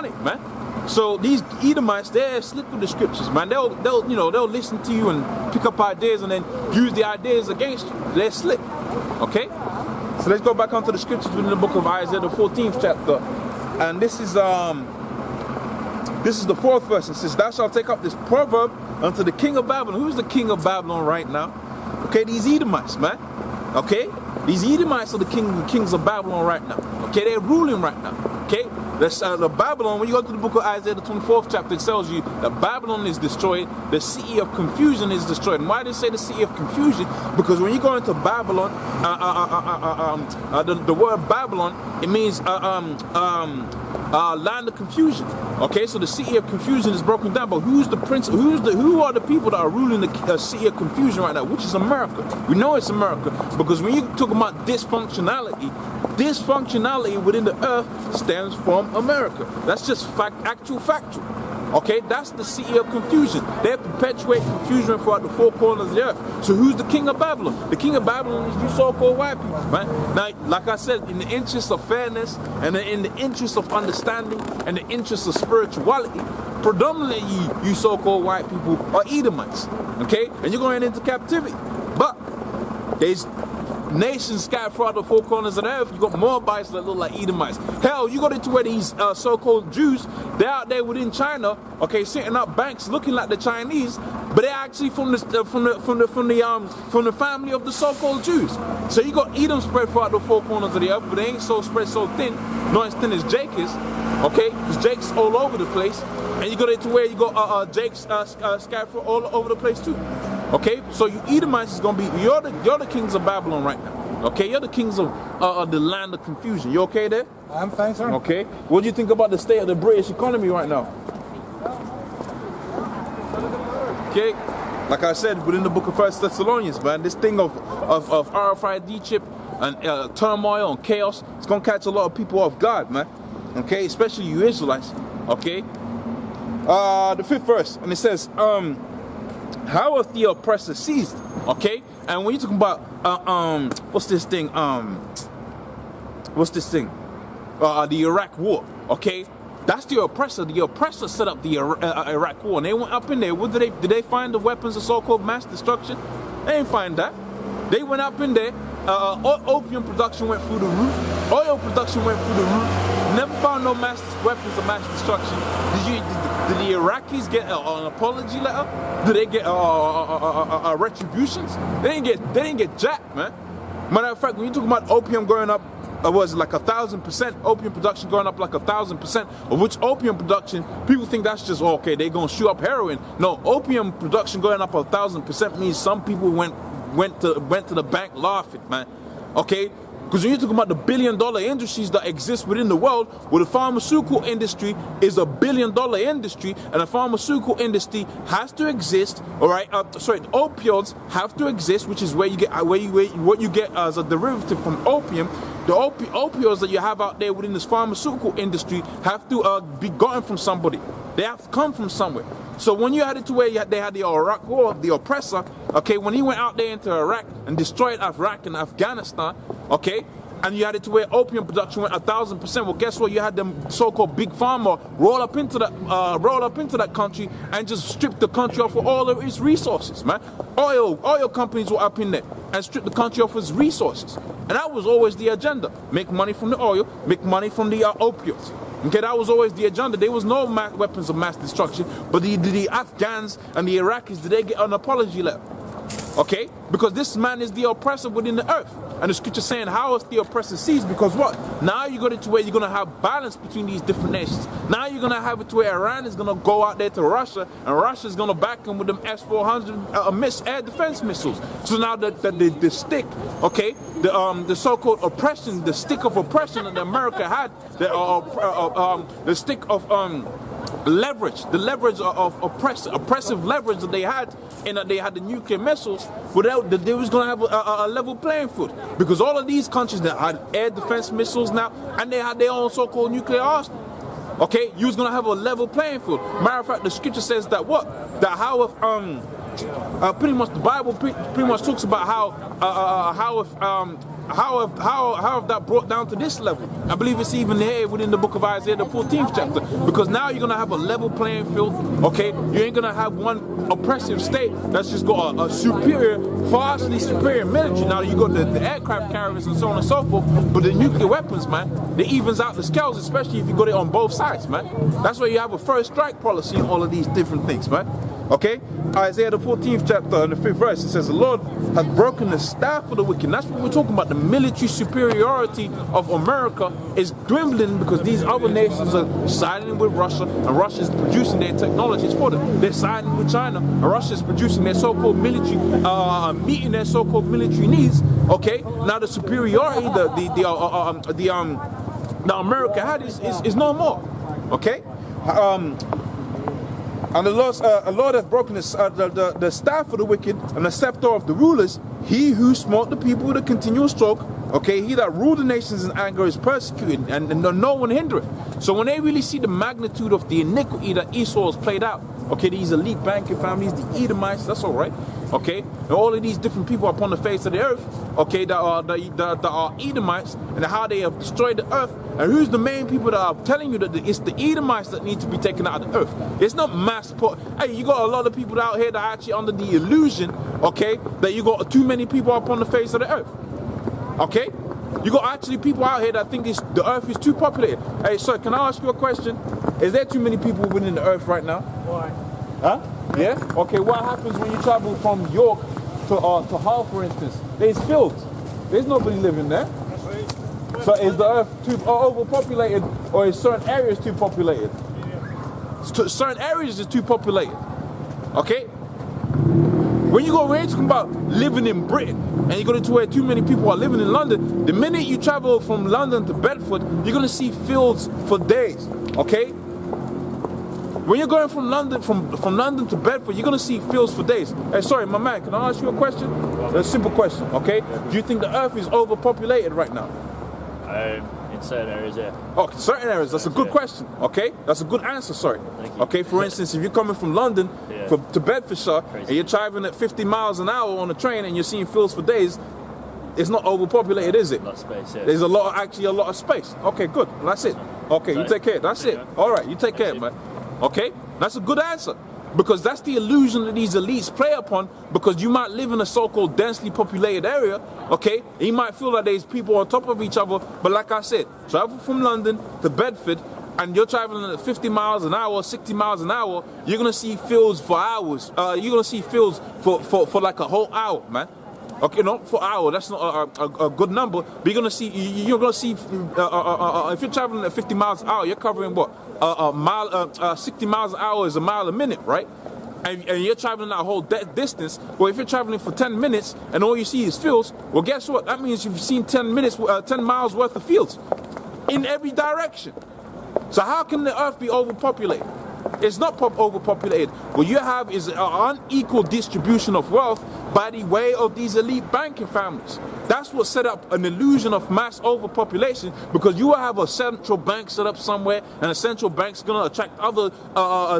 messianic, man. So these Edomites, they're slick with the scriptures, man. They'll listen to you and pick up ideas and then use the ideas against you. They're slick. Okay? So let's go back onto the scriptures within the book of Isaiah, the 14th chapter. And this is the 4th verse. It says, "Thou shalt take up this proverb unto the king of Babylon." Who's the king of Babylon right now? Okay, these Edomites, man. Okay? These Edomites are the kings of Babylon right now. Okay, they're ruling right now. Okay? The Babylon, when you go to the book of Isaiah, the 24th chapter, it tells you that Babylon is destroyed, the city of confusion is destroyed. And why do they say the city of confusion? Because when you go into Babylon, the word Babylon, it means land of confusion. Okay, so the city of confusion is broken down. But who's the prince? Who are the people that are ruling the city of confusion right now? Which is America. We know it's America because when you talk about dysfunctionality within the earth stems from America. That's just factual. Okay, that's the city of confusion. They perpetuate confusion throughout the four corners of the earth. So who's the king of Babylon? The king of Babylon is you so-called white people, man. Now, like I said, in the interest of fairness and in the interest of understanding and the interest of spirituality, predominantly you so-called white people are Edomites. Okay, and you're going into captivity. But there's nations scattered throughout the four corners of the earth. You got Moabites that look like Edomites. Hell, you got into where these so-called Jews, they're out there within China, okay, setting up banks looking like the Chinese, but they're actually from the family of the so-called Jews. So you got Edom spread throughout the four corners of the earth, but they ain't so spread so thin, not as thin as Jake is, okay, because Jake's all over the place, and you got into where you got Jake's scattered all over the place too. Okay, so you Edomites is gonna be you're the kings of Babylon right now. Okay, you're the kings of the land of confusion. You okay there? I'm fine, sir. Okay. What do you think about the state of the British economy right now? Okay, like I said, within the book of 1 Thessalonians, man, this thing of RFID chip and turmoil and chaos, it's gonna catch a lot of people off guard, man. Okay, especially you Israelites. Okay. The 5th verse, and it says, how hath the oppressor seized? Okay, and when you're talking about what's this thing? The Iraq War. Okay, that's the oppressor. The oppressor set up the Iraq War, and they went up in there. What did they find the weapons of so-called mass destruction? They didn't find that. They went up in there. Opium production went through the roof. Oil production went through the roof. Never found no weapons of mass destruction. Did the Iraqis get an apology letter? Did they get retributions? They didn't get jack, man. Matter of fact, when you talk about opium going up, was like 1,000%, opium production going up like 1,000%, of which opium production, people think that's just, okay, they're gonna shoot up heroin. No, opium production going up 1,000% means some people went to the bank laughing, man. Okay? Because when you're talking about the billion-dollar industries that exist within the world, well, the pharmaceutical industry is a billion-dollar industry, and the pharmaceutical industry has to exist. All right, the opioids have to exist, which is where you get what you get as a derivative from opium. The opioids that you have out there within this pharmaceutical industry have to be gotten from somebody. They have to come from somewhere. So when you had it to where they had the Iraq War, the oppressor, okay, when he went out there into Iraq and destroyed Iraq and Afghanistan, okay, and you had it to where opium production went 1,000%. Well, guess what? You had them so-called big pharma roll up into that country and just strip the country off of all of its resources, man. Oil companies were up in there and stripped the country off its resources, and that was always the agenda: make money from the oil, make money from the opioids. Okay, that was always the agenda. There was no weapons of mass destruction, but the Afghans and the Iraqis, did they get an apology letter? Okay, because this man is the oppressor within the earth. And the scripture saying, how is the oppressor seized? Because what? Now you got it to where you're going to have balance between these different nations. Now you're going to have it to where Iran is going to go out there to Russia, and Russia is going to back them with them S-400 air defense missiles. So now the stick, okay, the so-called oppression, the stick of oppression that America had, the stick of leverage, the leverage of oppressive leverage that they had, and that they had the nuclear missiles, without that they was going to have a level playing field, because all of these countries that had air defense missiles now, and they had their own so-called nuclear arsenal. Okay, you was going to have a level playing field. Matter of fact, the scripture says that how if pretty much the Bible pretty much talks about how if have that brought down to this level? I believe it's even here within the book of Isaiah, the 14th chapter, because now you're gonna have a level playing field. Okay, you ain't gonna have one oppressive state that's just got a superior, vastly superior military. Now you got the aircraft carriers and so on and so forth, but the nuclear weapons, man, they evens out the scales, especially if you got it on both sides, man. That's why you have a first strike policy and all of these different things, man. Okay, Isaiah the 14th chapter and the 5th verse, it says, the Lord has broken the staff of the wicked. And that's what we're talking about. The military superiority of America is dwindling because these other nations are siding with Russia, and Russia is producing their technologies for them. They're siding with China, and Russia is producing their so-called military, meeting their so-called military needs. Okay, now the superiority the America had is no more. Okay. And the Lord hath broken the staff of the wicked and the scepter of the rulers. He who smote the people with a continual stroke. Okay, he that ruled the nations in anger is persecuted, and no one hindereth. So when they really see the magnitude of the iniquity that Esau has played out, okay, these elite banking families, the Edomites, that's all right. Okay, and all of these different people upon the face of the earth, okay, that are Edomites, and how they have destroyed the earth. And who's the main people that are telling you that it's the Edomites that need to be taken out of the earth? It's not mass put. Hey, you got a lot of people out here that are actually under the illusion, okay, that you got too many people upon the face of the earth. Okay, you got actually people out here that think the earth is too populated. Hey, sir, can I ask you a question? Is there too many people within the earth right now? Why? Huh? Yeah? Okay, what happens when you travel from York to Hull, for instance? There's fields. There's nobody living there. So is the earth too overpopulated, or is certain areas too populated? Yeah. Certain areas is too populated. Okay? When you're talking about living in Britain, and you go to where too many people are living in London, the minute you travel from London to Bedford, you're going to see fields for days. Okay? When you're going from London to Bedford, you're going to see fields for days. Hey, sorry, my man, can I ask you a question? A simple question, okay? Do you think the earth is overpopulated right now? In certain areas, yeah. Oh, certain areas, that's a good question, okay? That's a good answer, sorry. Okay, for instance, if you're coming from London to Bedfordshire, and you're driving at 50 miles an hour on a train and you're seeing fields for days, it's not overpopulated, is it? A lot of space, yeah. There's actually a lot of space. Okay, good, that's it. Okay, you take care, that's it. All right, you take care, man. Okay, that's a good answer, because that's the illusion that these elites play upon, because you might live in a so-called densely populated area, okay, and you might feel that there's people on top of each other, but like I said, travel from London to Bedford, and you're traveling at 50 miles an hour, 60 miles an hour, you're going to see fields for hours, you're going to see fields for like a whole hour, man. Okay, not for an hour, that's not a good number, but you're gonna see, if you're traveling at 50 miles an hour, you're covering what? A mile, 60 miles an hour is a mile a minute, right? And you're traveling that whole distance. Well, if you're traveling for 10 minutes and all you see is fields, well, guess what? That means you've seen 10 miles worth of fields in every direction. So how can the earth be overpopulated? It's not overpopulated. What you have is an unequal distribution of wealth by the way of these elite banking families. That's what set up an illusion of mass overpopulation, because you will have a central bank set up somewhere, and a central bank's going to attract other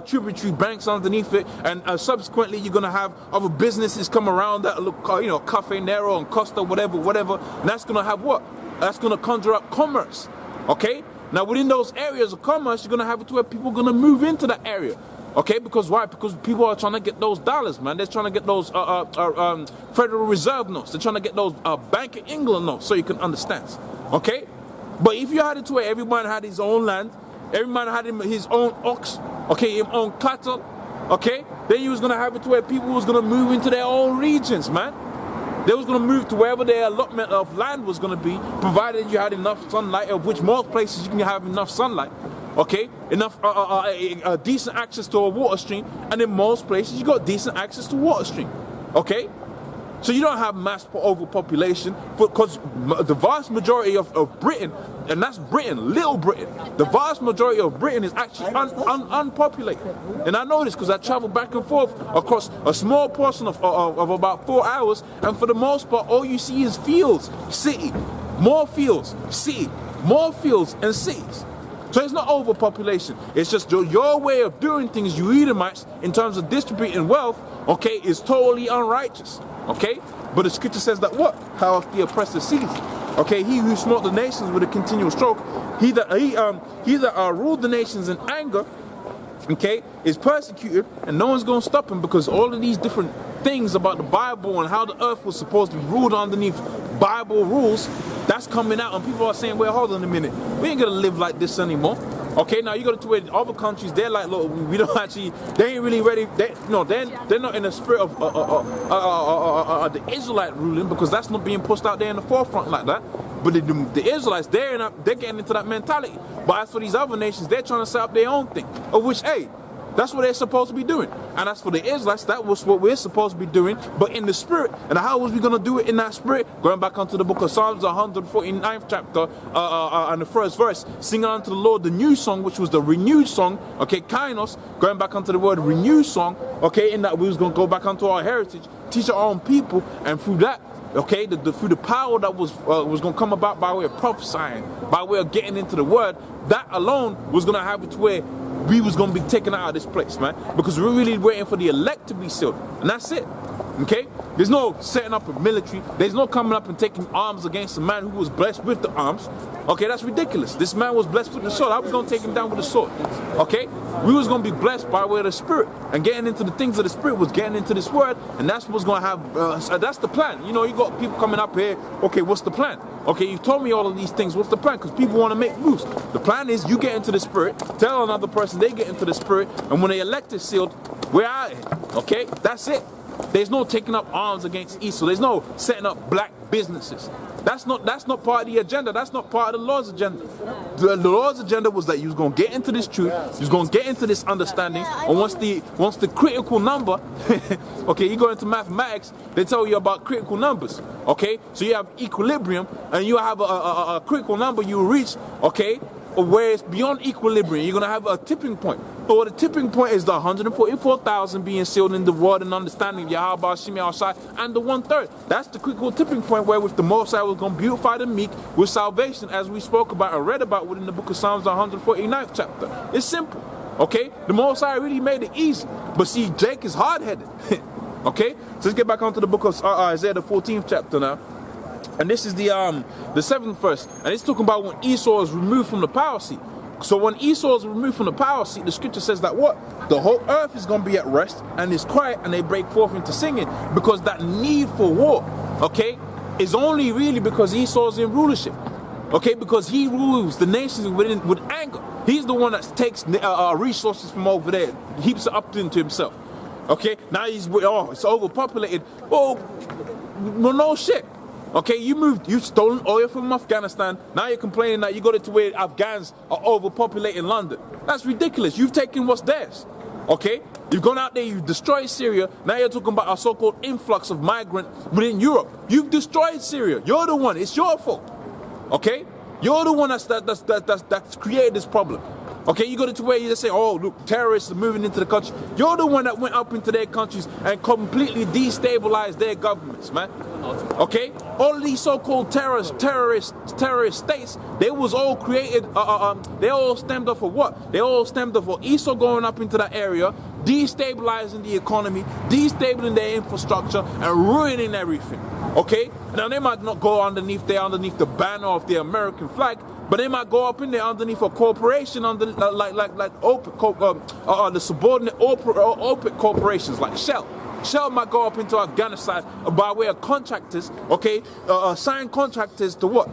tributary banks underneath it, and subsequently you're going to have other businesses come around that look, Cafe Nero and Costa, whatever, and that's going to have what? That's going to conjure up commerce, okay? Now, within those areas of commerce, you're going to have it to where people are going to move into that area. Okay, because why? Because people are trying to get those dollars, man. They're trying to get those Federal Reserve notes. They're trying to get those Bank of England notes, so you can understand. Okay? But if you had it to where everyone had his own land, everyone had his own ox, okay, his own cattle, okay, then you was going to have it to where people was going to move into their own regions, man. They was going to move to wherever their allotment of land was going to be, provided you had enough sunlight, of which most places you can have enough sunlight, okay? Enough decent access to a water stream, and in most places you got decent access to water stream, okay? So you don't have mass overpopulation, because the vast majority of Britain, and that's Britain, Little Britain, the vast majority of Britain is actually unpopulated. And I know this because I travel back and forth across a small portion of about 4 hours, and for the most part, all you see is fields, city, more fields, city, more fields and cities. So it's not overpopulation. It's just your way of doing things, you Edomites, in terms of distributing wealth, okay, is totally unrighteous. Okay? But the scripture says that what? How if the oppressor sees it? Okay, he who smote the nations with a continual stroke, he that ruled the nations in anger, okay, is persecuted, and no one's going to stop him, because all of these different things about the Bible and how the earth was supposed to be ruled underneath Bible rules, that's coming out, and people are saying, well, hold on a minute, we ain't going to live like this anymore. Okay, now you go to where other countries, they're like, look, we don't actually, they ain't really ready, they're not in the spirit of the Israelite ruling, because that's not being pushed out there in the forefront like that. But the Israelites, they're getting into that mentality. But as for these other nations, they're trying to set up their own thing, of which, hey, that's what they're supposed to be doing. And as for the Israelites, that was what we're supposed to be doing, but in the spirit. And how was we going to do it in that spirit? Going back onto the book of Psalms, 149th chapter, and the first verse, singing unto the Lord the new song, which was the renewed song, okay, kainos, going back onto the word renewed song, okay, in that we was going to go back onto our heritage, teach our own people, and through that, okay, through the power that was going to come about by way of prophesying, by way of getting into the word, that alone was going to have it to where we was going to be taken out of this place, man, because we're really waiting for the elect to be sealed, and that's it. Okay, there's no setting up a military, there's no coming up and taking arms against a man who was blessed with the arms. Okay, that's ridiculous. This man was blessed with the sword. How are we going to take him down with the sword? Okay, we was going to be blessed by way of the spirit, and getting into the things of the spirit was getting into this word, and that's what's going to have, that's the plan. You know, you got people coming up here, okay, what's the plan? Okay, you told me all of these things, what's the plan? Because people want to make moves. The plan is you get into the spirit, tell another person they get into the spirit, and when the elect is sealed, we're out here. Okay, that's it. There's no taking up arms against Esau. There's no setting up black businesses. That's not part of the agenda. That's not part of the Lord's agenda. The Lord's agenda was that you was going to get into this truth, you was going to get into this understanding, and once the critical number, okay, you go into mathematics, they tell you about critical numbers, okay? So you have equilibrium, and you have a critical number you reach, okay, where it's beyond equilibrium. You're going to have a tipping point. But the tipping point is the 144,000 being sealed in the word and understanding of Yahweh, Shemi, Al-Shai, and the 1/3. That's the critical tipping point where with the Most High was going to beautify the meek with salvation, as we spoke about and read about within the book of Psalms, 149th chapter. It's simple, okay? The Most High really made it easy. But see, Jake is hard-headed, okay? So let's get back onto the book of Isaiah, the 14th chapter now. And this is the 7th verse, and it's talking about when Esau is removed from the power seat. So when Esau is removed from the power seat, the scripture says that what? The whole earth is going to be at rest and is quiet, and they break forth into singing, because that need for war, okay, is only really because Esau's in rulership, okay, because he rules the nations with anger. He's the one that takes resources from over there, heaps it up into himself, okay. Now it's overpopulated. Oh, well, no shit. Okay, you've stolen oil from Afghanistan. Now you're complaining that you got it to where Afghans are overpopulating London. That's ridiculous. You've taken what's theirs. Okay, you've gone out there, you've destroyed Syria. Now you're talking about a so-called influx of migrants within Europe. You've destroyed Syria. You're the one. It's your fault. Okay, you're the one that's created this problem. Okay, you go to where you just say, oh, look, terrorists are moving into the country. You're the one that went up into their countries and completely destabilized their governments, man. Okay, all of these so-called terrorist states, they was all created, they all stemmed off of what? They all stemmed off of Esau going up into that area, destabilizing the economy, destabilizing their infrastructure, and ruining everything. Okay, now they might not go underneath the banner of the American flag, but they might go up in there underneath a corporation, under like OPEC, the subordinate OPEC corporations like Shell. Shell might go up into Afghanistan by way of contractors, okay, assigned contractors to what?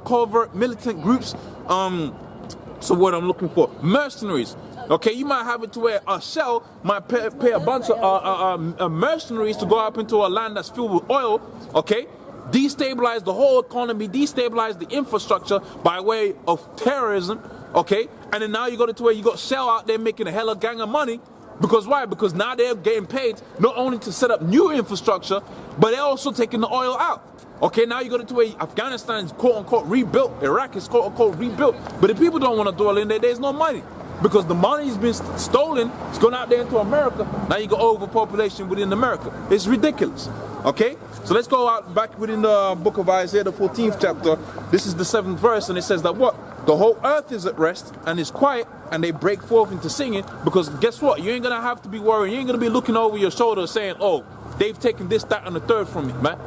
Covert militant groups. So what I'm looking for, mercenaries. Okay, you might have it to where a Shell might pay a bunch of mercenaries to go up into a land that's filled with oil, okay, destabilize the whole economy, destabilize the infrastructure by way of terrorism, okay, and then now you got it to where you got Shell out there making a hella gang of money. Because why? Because now they're getting paid not only to set up new infrastructure, but they're also taking the oil out. Okay, now you go to where Afghanistan is quote-unquote rebuilt, Iraq is quote-unquote rebuilt, but the people don't want to dwell in there. There's no money. Because the money's been stolen, it's gone out there into America. Now you got overpopulation within America. It's ridiculous. Okay? So let's go out back within the book of Isaiah, the 14th chapter. This is the 7th verse, and it says that what? The whole earth is at rest and is quiet, and they break forth into singing, because guess what? You ain't going to have to be worried. You ain't going to be looking over your shoulder saying, oh, they've taken this, that, and the third from me, man.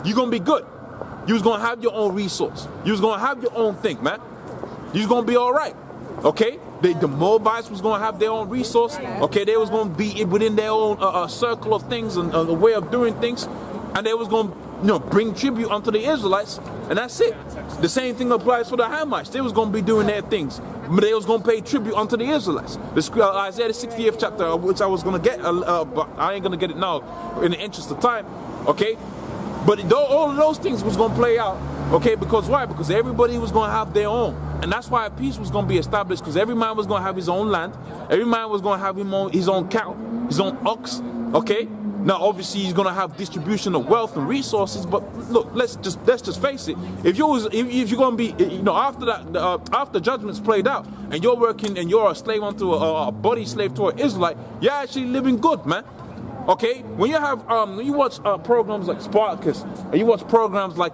You're going to be good. You was gonna have your own resource. You was gonna have your own thing, man. You was gonna be all right. Okay? The Moabites was gonna have their own resource. Okay, they was gonna be within their own circle of things and a way of doing things, and they was gonna, bring tribute unto the Israelites, and that's it. The same thing applies for the Hamites. They was gonna be doing their things, but they was gonna pay tribute unto the Israelites. Isaiah the 60th chapter, which I was gonna get, but I ain't gonna get it now in the interest of time. Okay, but all of those things was gonna play out. Okay, because why? Because everybody was gonna have their own. And that's why peace was going to be established, because every man was going to have his own land. Every man was going to have his own cow, his own ox. Okay? Now, obviously, he's going to have distribution of wealth and resources. But look, let's just face it. If you're going to be, after that, after judgment's played out, and you're working and you're a slave unto a body slave to an Israelite, you're actually living good, man. Okay, when you have when you watch programs like Spartacus, and you watch programs like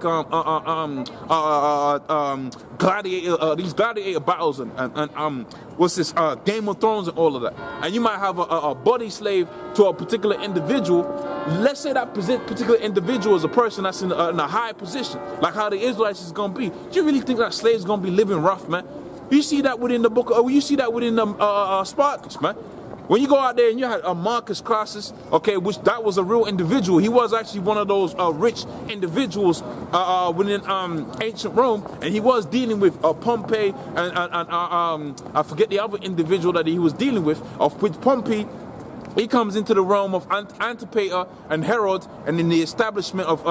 gladiator, these gladiator battles and what's this Game of Thrones and all of that, and you might have a body slave to a particular individual. Let's say that particular individual is a person that's in a high position, like how the Israelites is gonna be. Do you really think that slave's gonna be living rough, man? You see that within the book. You see that within Spartacus, man. When you go out there and you had Marcus Crassus, okay, which that was a real individual. He was actually one of those rich individuals within ancient Rome, and he was dealing with Pompey and I forget the other individual that he was dealing with. Of which Pompey, he comes into the realm of Antipater and Herod, and in the establishment of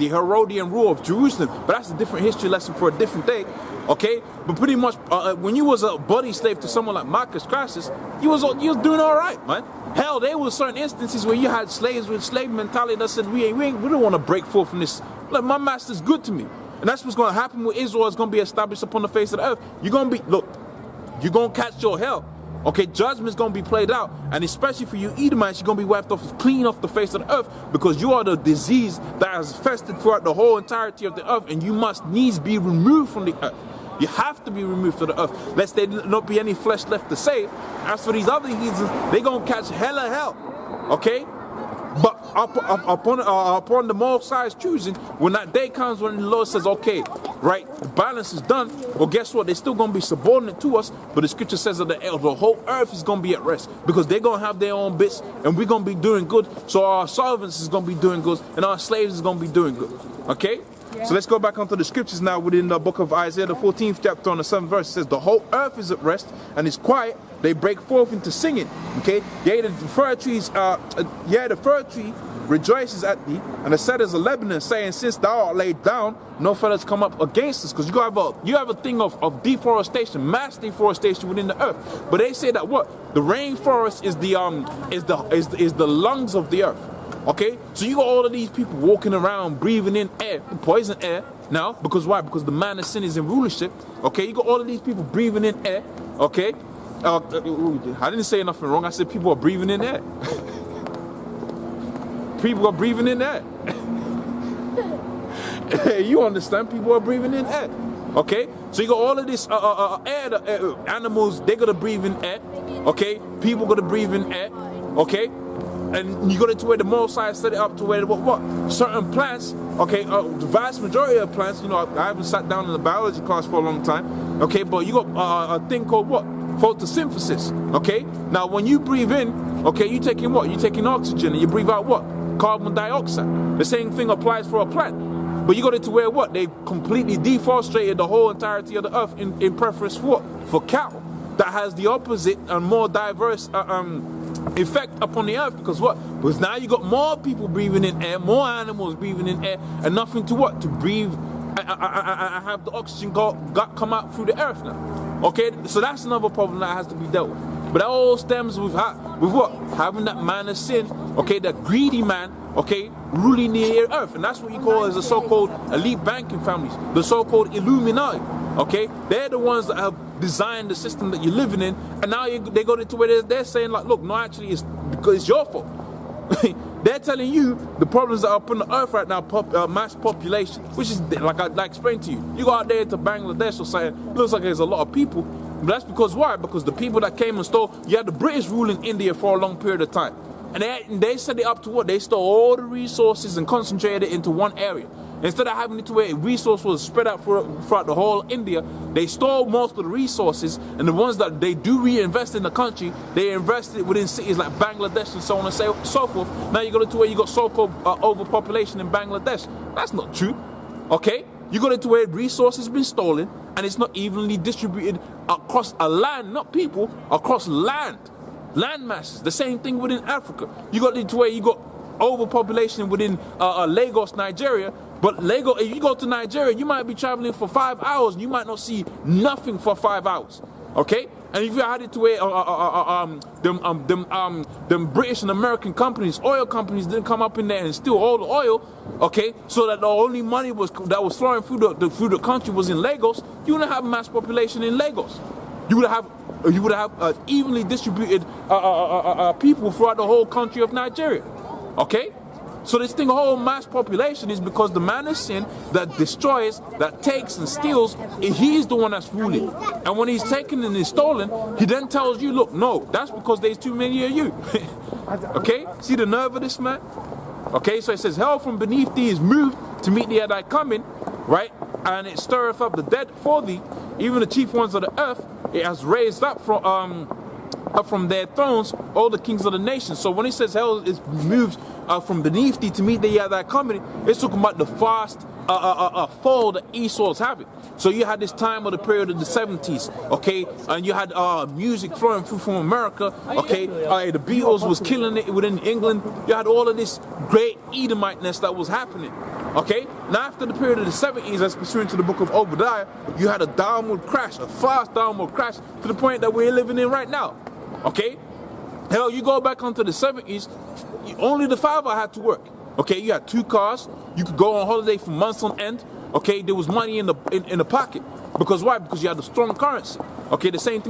the Herodian rule of Jerusalem. But that's a different history lesson for a different day. Okay, but pretty much when you was a body slave to someone like Marcus Crassus, you was doing all right, man. Hell, there was certain instances where you had slaves with slave mentality that said we don't want to break forth from this. Look, my master's good to me, and that's what's going to happen with Israel. It's going to be established upon the face of the earth. You're going to catch your hell. Okay, judgment's going to be played out, and especially for you Edomites, you're going to be wiped off clean off the face of the earth, because you are the disease that has festered throughout the whole entirety of the earth, and you must needs be removed from the earth. You have to be removed from the earth, lest there not be any flesh left to save. As for these other heathens, they're going to catch hell. Okay? But upon the Most High's choosing, when that day comes when the Lord says, okay, right, the balance is done, well, guess what? They're still going to be subordinate to us, but the scripture says that the whole earth is going to be at rest, because they're going to have their own bits, and we're going to be doing good. So our servants is going to be doing good, and our slaves is going to be doing good. Okay? Yeah. So let's go back onto the scriptures now within the book of Isaiah, the 14th chapter on the 7th verse. It says, the whole earth is at rest and is quiet. They break forth into singing. Okay? Yea, the fir tree rejoices at thee, and the cedars of Lebanon, saying, since thou art laid down, no fellows come up against us. Because you have a thing of deforestation, mass deforestation within the earth. But they say that what? The rainforest is the lungs of the earth. Okay, so you got all of these people walking around breathing in air, poison air. Now, because why? Because the man of sin is in rulership. Okay, you got all of these people breathing in air. Okay, I didn't say nothing wrong. I said people are breathing in air. People are breathing in air. You understand? People are breathing in air. Okay, so you got all of this air. Animals, they're gonna breathe in air. Okay, people gonna breathe in air. Okay. And you got it to where the Most High set it up to where what certain plants, okay, the vast majority of plants, I haven't sat down in a biology class for a long time, okay, but you got a thing called what? Photosynthesis, okay? Now when you breathe in, okay, you taking what? You taking oxygen, and you breathe out what? Carbon dioxide. The same thing applies for a plant. But you got it to where what? They completely deforested the whole entirety of the earth in preference for what? For cattle. That has the opposite and more diverse effect upon the earth, because what? Because now you got more people breathing in air, more animals breathing in air, and nothing to what? To breathe. I have the oxygen come out through the earth now. Okay, so that's another problem that has to be dealt with. But that all stems with what? Having that man of sin. Okay, that greedy man. Okay, ruling the earth, and that's what you call as the so-called elite banking families, the so-called Illuminati. Okay, they're the ones that have designed the system that you're living in, and now they go to where they're saying like, look, no, actually, it's because it's your fault. They're telling you the problems that are upon the earth right now, mass population, which is like I explained to you. You go out there to Bangladesh or something, looks like there's a lot of people, but that's because why? Because the people that came and stole, you had the British ruling India for a long period of time. And they set it up to what? They stole all the resources and concentrated it into one area. Instead of having it to where a resource was spread out throughout the whole India, they stole most of the resources, and the ones that they do reinvest in the country, they invested within cities like Bangladesh and so on and so forth. Now you got to where you got so-called overpopulation in Bangladesh. That's not true. Okay? You got it to where resources have been stolen, and it's not evenly distributed across a land, not people, across land masses. The same thing within Africa. You got it to where you got overpopulation within Lagos, Nigeria. But Lagos, if you go to Nigeria, you might be traveling for 5 hours, and you might not see nothing for 5 hours. Okay? And if you had it to where them British and American companies, oil companies, didn't come up in there and steal all the oil, okay, so that the only money that was flowing through the country was in Lagos, you wouldn't have mass population in Lagos. You would have evenly distributed people throughout the whole country of Nigeria. Okay? So this thing, whole mass population, is because the man of sin that destroys, that takes and steals, he's the one that's ruling. And when he's taken and he's stolen, he then tells you, look, no, that's because there's too many of you. Okay? See the nerve of this man? Okay, so it says, hell from beneath thee is moved to meet thee at thy coming, right? And it stirreth up the dead for thee, even the chief ones of the earth. It has raised up from their thrones all the kings of the nations. So when he says hell is moved from beneath thee to meet thee at thy coming, it's talking about the fast fall that Esau's having. So you had this time of the period of the 70s, okay, and you had music flowing through from America, okay, the Beatles was killing it within England. You had all of this great Edomiteness that was happening, okay. Now after the period of the 70s, as pursuant to the book of Obadiah, you had a downward crash, a fast downward crash, to the point that we're living in right now, okay. Hell, you go back onto the 70s, only the father had to work. Okay, you had 2 cars. You could go on holiday for months on end. Okay, there was money in the pocket. Because why? Because you had a strong currency. Okay, the same thing